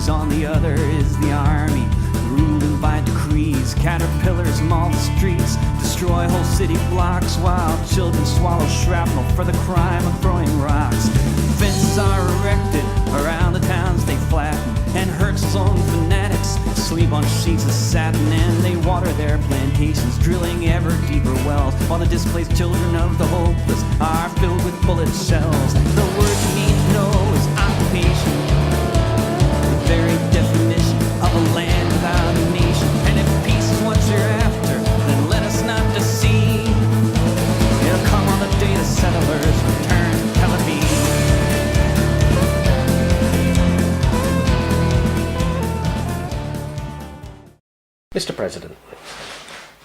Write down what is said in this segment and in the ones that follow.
Jews. On the other is the army, ruling by decrees. Caterpillars maul the streets, destroy whole city blocks, while children swallow shrapnel for the crime of throwing rocks. Fences are erected around the towns they flatten, and Herzl's own fanatics sleep on sheets of satin, and they water their plantations, drilling ever deeper wells, while the displaced children of the hopeless are filled with bullet shells. The word you need to know is occupation, the very definition of a land without a nation. And if peace is what you're after, then let us not deceive. It'll come on the day the settlers return to Tel Aviv. Mr. President,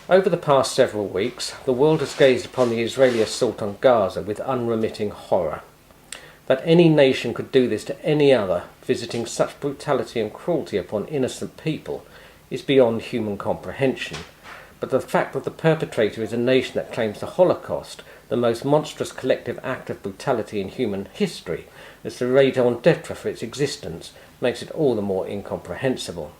over the past several weeks, the world has gazed upon the Israeli assault on Gaza with unremitting horror. That any nation could do this to any other, visiting such brutality and cruelty upon innocent people, is beyond human comprehension. But the fact that the perpetrator is a nation that claims the Holocaust, the most monstrous collective act of brutality in human history, as the raison d'etre for its existence, makes it all the more incomprehensible.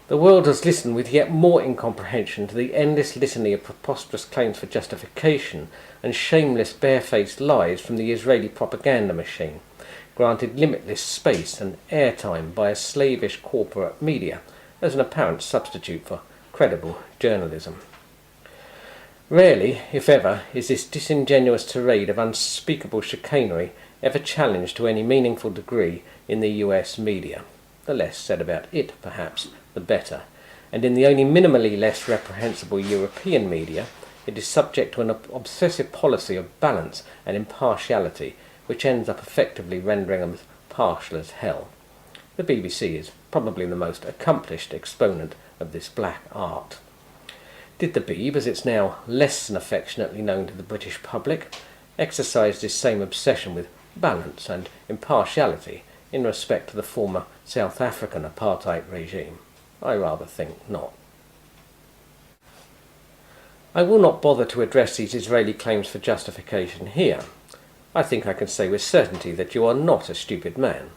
The world has listened with yet more incomprehension to the endless litany of preposterous claims for justification and shameless barefaced lies from the Israeli propaganda machine, granted limitless space and airtime by a slavish corporate media as an apparent substitute for credible journalism. Rarely, if ever, is this disingenuous tirade of unspeakable chicanery ever challenged to any meaningful degree in the US media. The less said about it, perhaps, the better. And in the only minimally less reprehensible European media, it is subject to an obsessive policy of balance and impartiality, which ends up effectively rendering them as partial as hell. The BBC is probably the most accomplished exponent of this black art. Did the Beeb, as it's now less than affectionately known to the British public, exercise this same obsession with balance and impartiality in respect to the former South African apartheid regime? I rather think not. I will not bother to address these Israeli claims for justification here. I think I can say with certainty that you are not a stupid man.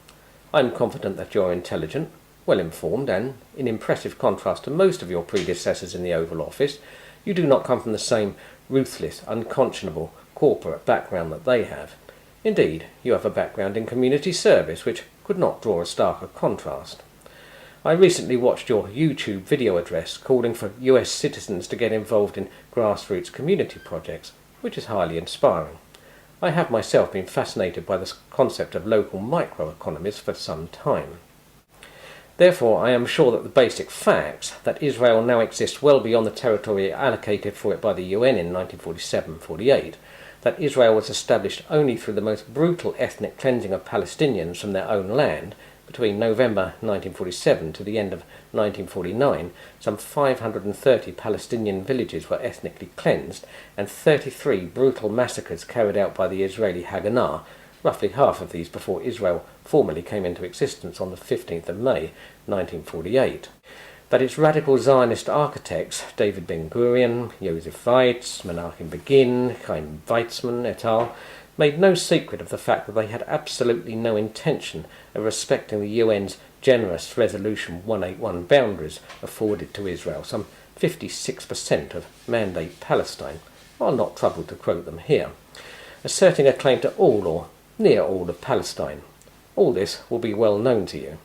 I am confident that you are intelligent, well informed, and, in impressive contrast to most of your predecessors in the Oval Office, you do not come from the same ruthless, unconscionable corporate background that they have. Indeed, you have a background in community service which could not draw a starker contrast. I recently watched your YouTube video address calling for US citizens to get involved in grassroots community projects, which is highly inspiring. I have myself been fascinated by the concept of local microeconomies for some time. Therefore, I am sure that the basic facts, that Israel now exists well beyond the territory allocated for it by the UN in 1947-48, that Israel was established only through the most brutal ethnic cleansing of Palestinians from their own land, between November 1947 to the end of 1949, some 530 Palestinian villages were ethnically cleansed, and 33 brutal massacres carried out by the Israeli Haganah, roughly half of these before Israel formally came into existence on the 15th of May 1948. That its radical Zionist architects, David Ben-Gurion, Joseph Weitz, Menachem Begin, Chaim Weizmann et al., made no secret of the fact that they had absolutely no intention of respecting the UN's generous Resolution 181 boundaries afforded to Israel, some 56% of Mandate Palestine, are not troubled to quote them here, asserting a claim to all or near all of Palestine. All this will be well known to you.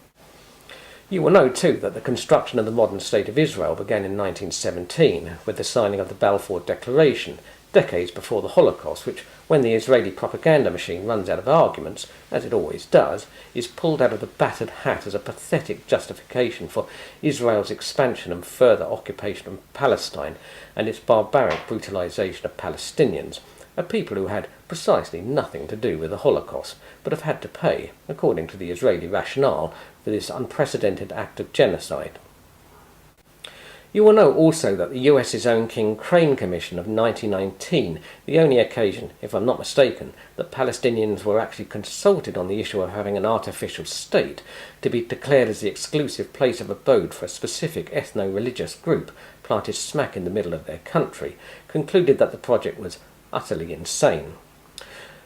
You will know too that the construction of the modern state of Israel began in 1917 with the signing of the Balfour Declaration, decades before the Holocaust, which, when the Israeli propaganda machine runs out of arguments, as it always does, is pulled out of the battered hat as a pathetic justification for Israel's expansion and further occupation of Palestine and its barbaric brutalization of Palestinians, a people who had precisely nothing to do with the Holocaust, but have had to pay, according to the Israeli rationale, for this unprecedented act of genocide. You will know also that the US's own King Crane Commission of 1919, the only occasion, if I'm not mistaken, that Palestinians were actually consulted on the issue of having an artificial state to be declared as the exclusive place of abode for a specific ethno-religious group planted smack in the middle of their country, concluded that the project was utterly insane.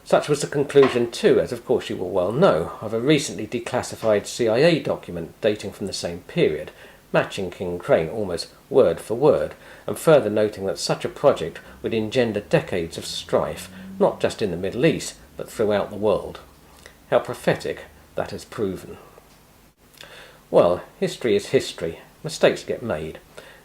Such was the conclusion too, as of course you will well know, of a recently declassified CIA document dating from the same period, matching King Crane almost word for word, and further noting that such a project would engender decades of strife, not just in the Middle East, but throughout the world. How prophetic that has proven. Well, history is history. Mistakes get made.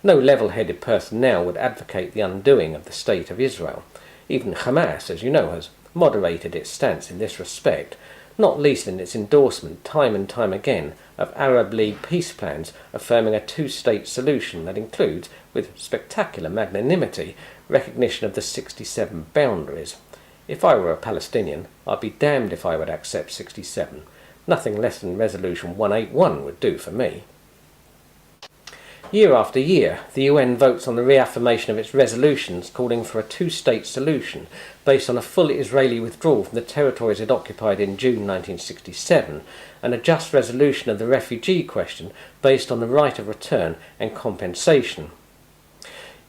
No level-headed person now would advocate the undoing of the State of Israel. Even Hamas, as you know, has moderated its stance in this respect, not least in its endorsement time and time again of Arab League peace plans affirming a two-state solution that includes, with spectacular magnanimity, recognition of the 67 boundaries. If I were a Palestinian, I'd be damned if I would accept 67. Nothing less than Resolution 181 would do for me. Year after year, the UN votes on the reaffirmation of its resolutions calling for a two-state solution based on a full Israeli withdrawal from the territories it occupied in June 1967 and a just resolution of the refugee question based on the right of return and compensation.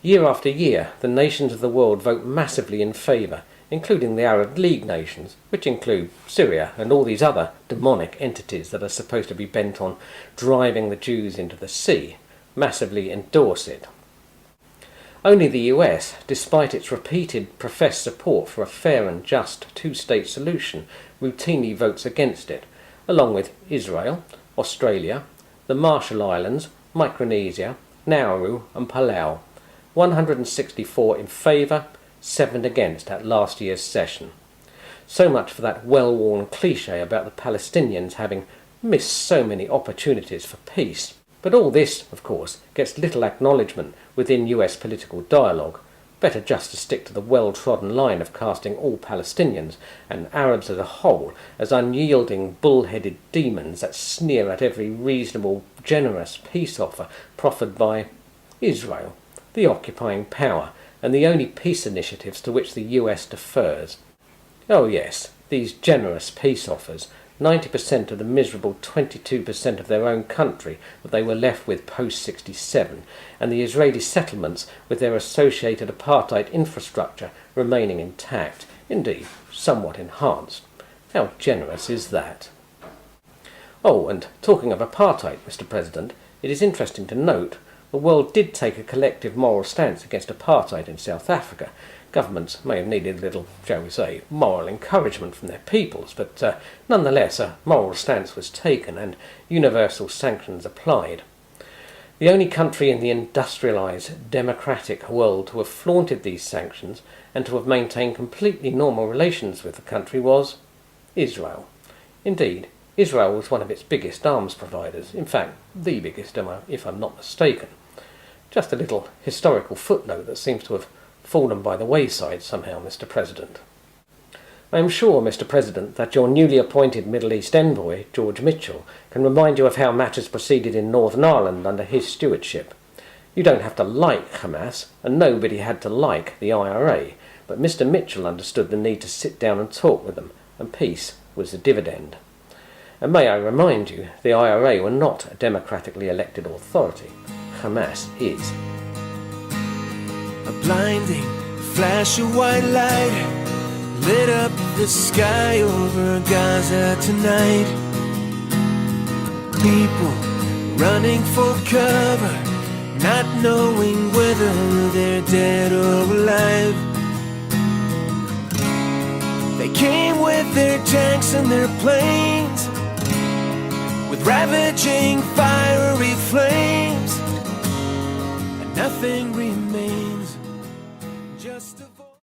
Year after year, the nations of the world vote massively in favour, including the Arab League nations, which include Syria and all these other demonic entities that are supposed to be bent on driving the Jews into the sea, massively endorse it. Only the US, despite its repeated professed support for a fair and just two-state solution, routinely votes against it, along with Israel, Australia, the Marshall Islands, Micronesia, Nauru and Palau. 164 in favour, 7 against at last year's session. So much for that well-worn cliché about the Palestinians having missed so many opportunities for peace. But all this, of course, gets little acknowledgement within US political dialogue. Better just to stick to the well-trodden line of casting all Palestinians and Arabs as a whole as unyielding, bull-headed demons that sneer at every reasonable, generous peace offer proffered by Israel, the occupying power, and the only peace initiatives to which the US defers. Oh yes, these generous peace offers, 90% of the miserable 22% of their own country that they were left with post-67, and the Israeli settlements with their associated apartheid infrastructure remaining intact, indeed somewhat enhanced. How generous is that? Oh, and talking of apartheid, Mr. President, it is interesting to note the world did take a collective moral stance against apartheid in South Africa. Governments may have needed a little, shall we say, moral encouragement from their peoples, but nonetheless a moral stance was taken and universal sanctions applied. The only country in the industrialised, democratic world to have flaunted these sanctions and to have maintained completely normal relations with the country was Israel. Indeed, Israel was one of its biggest arms providers, in fact, the biggest, if I'm not mistaken. Just a little historical footnote that seems to have fallen by the wayside somehow, Mr. President. I am sure, Mr. President, that your newly appointed Middle East envoy, George Mitchell, can remind you of how matters proceeded in Northern Ireland under his stewardship. You don't have to like Hamas, and nobody had to like the IRA, but Mr. Mitchell understood the need to sit down and talk with them, and peace was the dividend. And may I remind you, the IRA were not a democratically elected authority. Hamas is. A blinding flash of white light lit up the sky over Gaza tonight. People running for cover, not knowing whether they're dead or alive. They came with their tanks and their planes, with ravaging fiery flames, and nothing remains